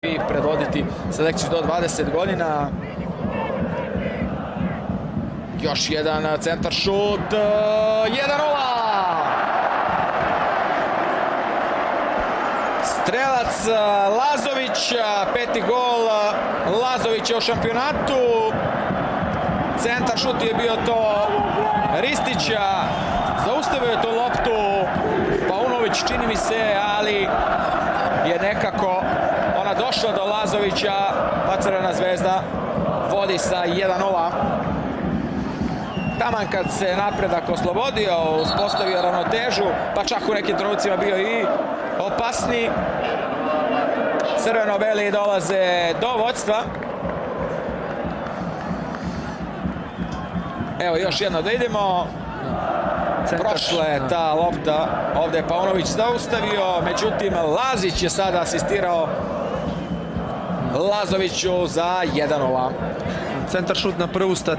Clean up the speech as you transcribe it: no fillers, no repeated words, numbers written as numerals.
i predvoditi selekciju do 20 godina. Još jedan centar šut, 1-0! Strelac Lazović, peti gol Lazovića u šampionatu. Centar šut je bio to Ristića, zaustavio je to loptu Paunović, čini mi se, ali je nekako ona došla do Lazovića, pa Crvena Zvezda vodi sa 1-0. Taman kad se napredak oslobodio, uspostavio ravnotežu, pa čak u nekim trenucima bio i opasniji. Crveno-beli dolaze do vodstva. Evo još jedno da idemo. Prošla je ta lopta, ovde je Paunović zaustavio, međutim Lazić je sada asistirao Lazoviću za 1-0. Centar šut na prvu statistiku.